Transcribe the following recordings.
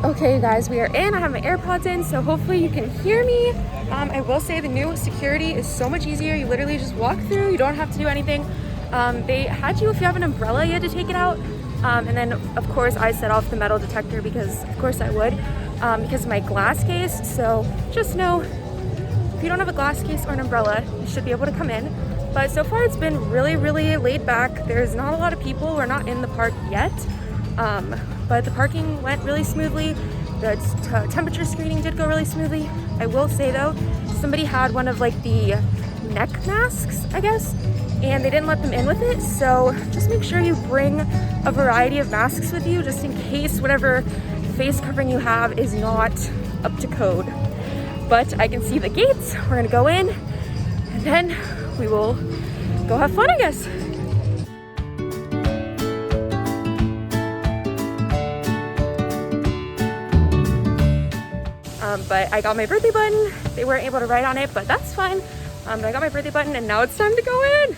Okay, you guys, we are in. I have my AirPods in, so hopefully you can hear me. I will say the new security is so much easier. You literally just walk through. You don't have to do anything. They had you, if you have an umbrella, you had to take it out. And then, of course, I set off the metal detector because, of course, I would, because of my glass case. So just know, if you don't have a glass case or an umbrella, you should be able to come in. But so far, it's been really, really laid back. There's not a lot of people. We're not in the park yet. But the parking went really smoothly. The temperature screening did go really smoothly. I will say though, somebody had one of like the neck masks, I guess, and they didn't let them in with it. So just make sure you bring a variety of masks with you just in case whatever face covering you have is not up to code. But I can see the gates. We're gonna go in and then we will go have fun, I guess. But I got my birthday button. They weren't able to write on it, but that's fine. But I got my birthday button and now it's time to go in.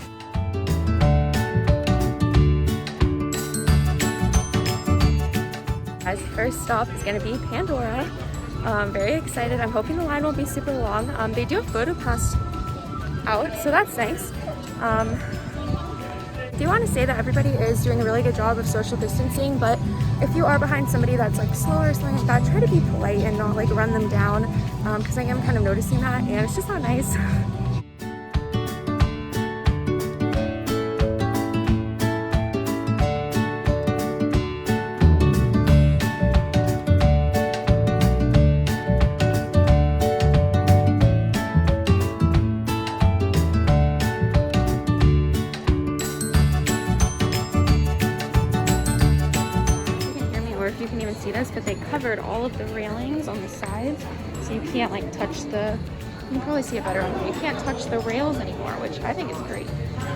Guys, first stop is gonna be Pandora. Very excited. I'm hoping the line won't be super long. They do have photo pass out, so that's nice. I do want to say that everybody is doing a really good job of social distancing, but if you are behind somebody that's like slower or something like that, try to be polite and not like run them down, because I am kind of noticing that and it's just not nice. If you can even see this, but they covered all of the railings on the sides, so you can't like touch the, you can probably see it better on there, you can't touch the rails anymore, which I think is great.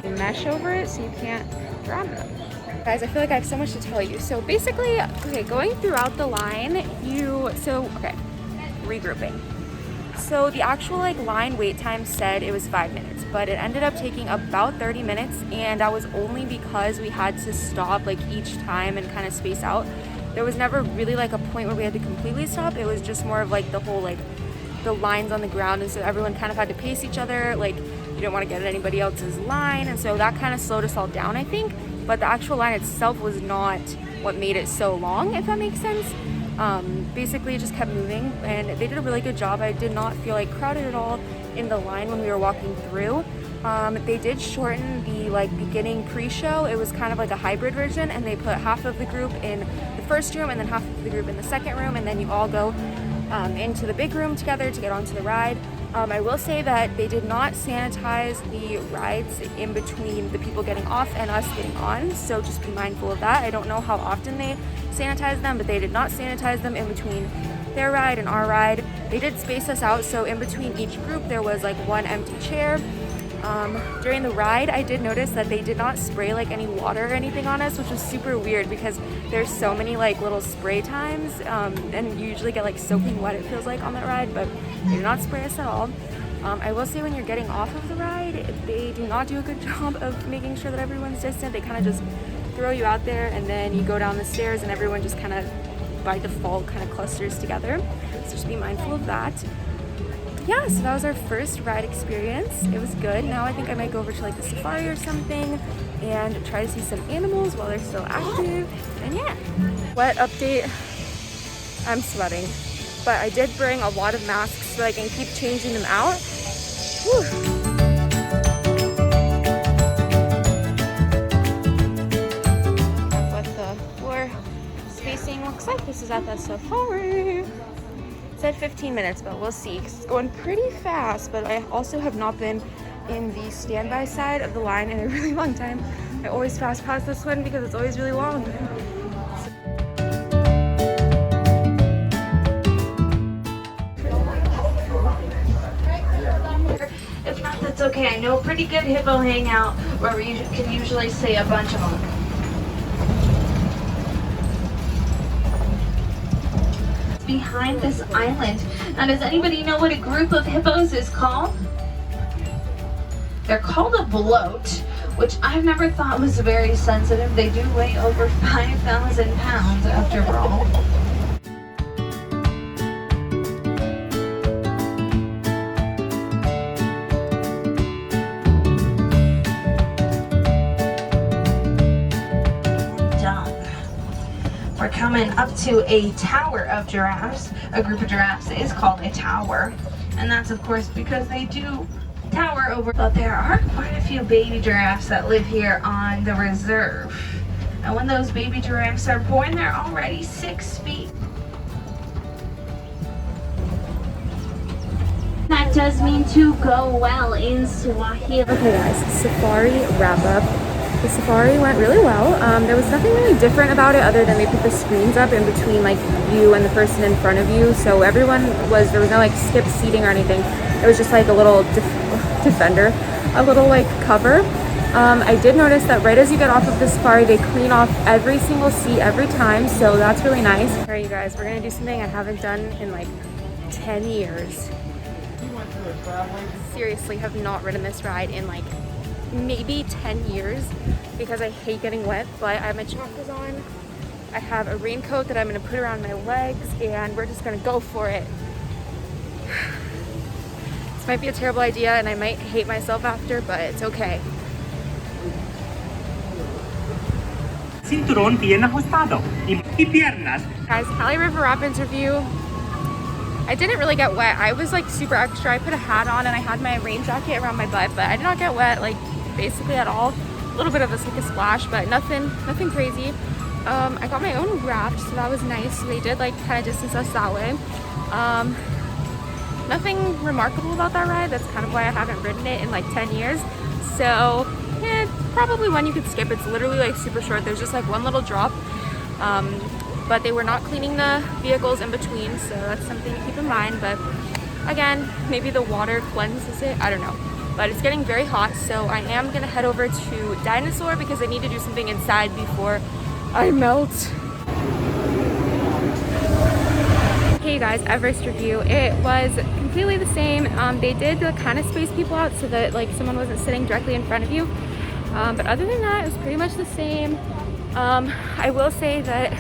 You mesh over it so you can't grab them. Guys, I feel like I have so much to tell you. So basically, okay, going throughout the line, okay, regrouping. So the actual like line wait time said it was 5 minutes, but it ended up taking about 30 minutes, and that was only because we had to stop like each time and kind of space out. There was never really like a point where we had to completely stop. It was just more of like the whole like the lines on the ground, and so everyone kind of had to pace each other. Like you didn't want to get at anybody else's line, and so that kind of slowed us all down, I think. But the actual line itself was not what made it so long, if that makes sense. Basically it just kept moving, and they did a really good job. I did not feel like crowded at all in the line when we were walking through. They did shorten the like beginning pre-show. It was kind of like a hybrid version, and they put half of the group in the first room and then half of the group in the second room, and then you all go into the big room together to get onto the ride. I will say that they did not sanitize the rides in between the people getting off and us getting on, so just be mindful of that. I don't know how often they sanitize them, but they did not sanitize them in between their ride and our ride. They did space us out, so in between each group there was like one empty chair. During the ride, I did notice that they did not spray like any water or anything on us, which was super weird because there's so many like little spray times, and you usually get like soaking wet, it feels like, on that ride, but they did not spray us at all. I will say when you're getting off of the ride, they do not do a good job of making sure that everyone's distant. They kind of just throw you out there, and then you go down the stairs and everyone just kind of by default kind of clusters together, so just be mindful of that. Yeah, so that was our first ride experience. It was good. Now I think I might go over to like the safari or something and try to see some animals while they're still active. And yeah. Wet update. I'm sweating. But I did bring a lot of masks so I can keep changing them out. Whew. What the floor spacing looks like. This is at the safari. Said 15 minutes, but we'll see. It's going pretty fast, but I also have not been in the standby side of the line in a really long time. I always fast pass this one because it's always really long. If not, that's okay. I know a pretty good hippo hangout where we can usually see a bunch of them. Behind this island. Now, does anybody know what a group of hippos is called? They're called a bloat, which I've never thought was very sensitive. They do weigh over 5,000 pounds after all. coming up to a tower of giraffes. A group of giraffes is called a tower. And that's of course because they do tower over. But there are quite a few baby giraffes that live here on the reserve. And when those baby giraffes are born, they're already 6 feet. That does mean to go well in Swahili. Okay guys, safari wrap up. The safari went really well. There was nothing really different about it other than they put the screens up in between like you and the person in front of you. So there was no like skip seating or anything. It was just like a little defender, a little like cover. I did notice that right as you get off of the safari, they clean off every single seat every time. So that's really nice. All right, you guys, we're gonna do something I haven't done in like 10 years. Seriously, have not ridden this ride in like maybe 10 years because I hate getting wet, but I have my chakras on. I have a raincoat that I'm going to put around my legs and we're just going to go for it. This might be a terrible idea and I might hate myself after, but it's okay. Cinturón bien ajustado y piernas. Guys, Cali River Rapids review. I didn't really get wet. I was like super extra. I put a hat on and I had my rain jacket around my butt, but I did not get wet like basically at all. A little bit of like a splash, but nothing crazy. I got my own raft, so that was nice. So they did like kind of distance us that way. Nothing remarkable about that ride. That's kind of why I haven't ridden it in like 10 years. So yeah, probably one you could skip. It's literally like super short. There's just like one little drop. But they were not cleaning the vehicles in between, so that's something to keep in mind. But again, maybe the water cleanses it, I don't know. But it's getting very hot, so I am gonna head over to Dinosaur because I need to do something inside before I melt. Okay guys, Everest review. It was completely the same. They did kind of space people out so that like someone wasn't sitting directly in front of you. But other than that, it was pretty much the same. I will say that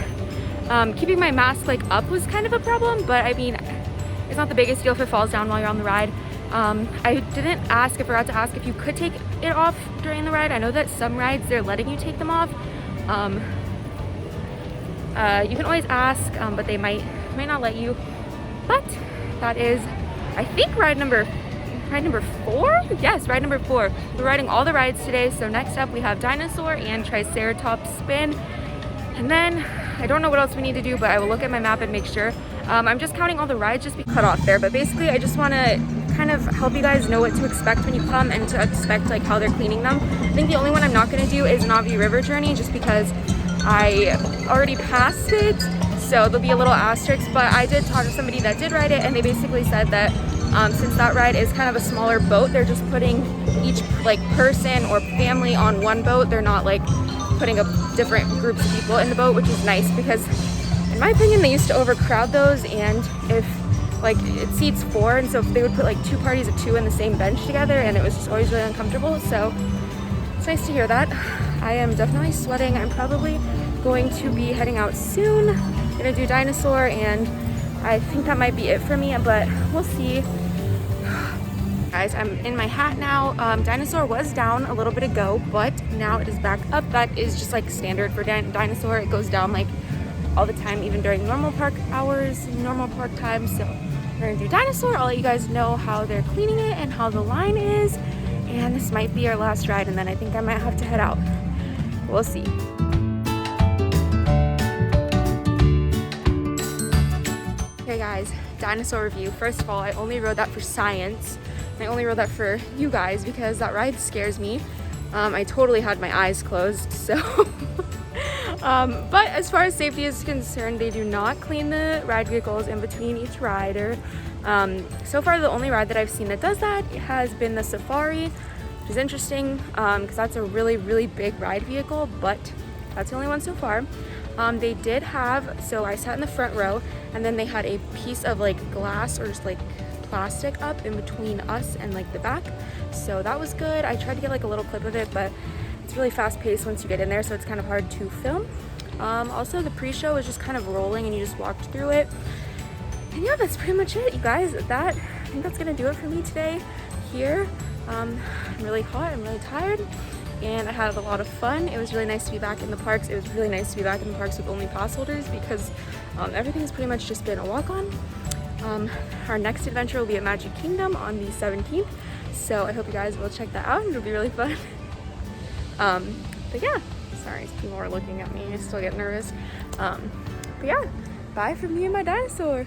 keeping my mask like up was kind of a problem, but I mean, it's not the biggest deal if it falls down while you're on the ride. I forgot to ask if you could take it off during the ride. I know that some rides they're letting you take them off. You can always ask, but they might not let you. But that is, I think, ride number 4? Yes, ride number 4. We're riding all the rides today. So next up we have Dinosaur and Triceratops Spin. And then I don't know what else we need to do, but I will look at my map and make sure. I'm just counting all the rides just be cut off there. But basically I just want to kind of help you guys know what to expect when you come and to expect like how they're cleaning them. I think the only one I'm not going to do is Navi River Journey just because I already passed it. So there'll be a little asterisk, but I did talk to somebody that did ride it and they basically said that since that ride is kind of a smaller boat, they're just putting each like person or family on one boat. They're not like putting up different groups of people in the boat, which is nice because in my opinion they used to overcrowd those, and if like it seats 4, and so if they would put like 2 parties of 2 in the same bench together, and it was just always really uncomfortable. So it's nice to hear that. I am definitely sweating. I'm probably going to be heading out soon. I'm gonna do Dinosaur and I think that might be it for me, but we'll see. Guys, I'm in my hat now. Dinosaur was down a little bit ago, but now it is back up. That is just like standard for Dinosaur. It goes down like all the time, even during normal park hours, normal park time. So we're gonna do Dinosaur. I'll let you guys know how they're cleaning it and how the line is. And this might be our last ride, and then I think I might have to head out. We'll see. Okay guys, Dinosaur review. First of all, I only rode that for science. I only rode that for you guys because that ride scares me. I totally had my eyes closed, so. But as far as safety is concerned, they do not clean the ride vehicles in between each rider. So far, the only ride that I've seen that does that has been the Safari, which is interesting because that's a really, really big ride vehicle, but that's the only one so far. They did have, so I sat in the front row, and then they had a piece of like glass or just like plastic up in between us and like the back, so that was good. I tried to get like a little clip of it, but it's really fast paced once you get in there, so it's kind of hard to film. Also the pre-show is just kind of rolling and you just walked through it, and yeah, that's pretty much it, you guys. I think that's gonna do it for me today here. I'm really hot, I'm really tired, and I had a lot of fun. It was really nice to be back in the parks. It was really nice to be back in the parks with only pass holders because everything's pretty much just been a walk-on. Our next adventure will be at Magic Kingdom on the 17th, so I hope you guys will check that out. It'll be really fun. But yeah, sorry, people are looking at me. I still get nervous. But yeah, bye from me and my dinosaur.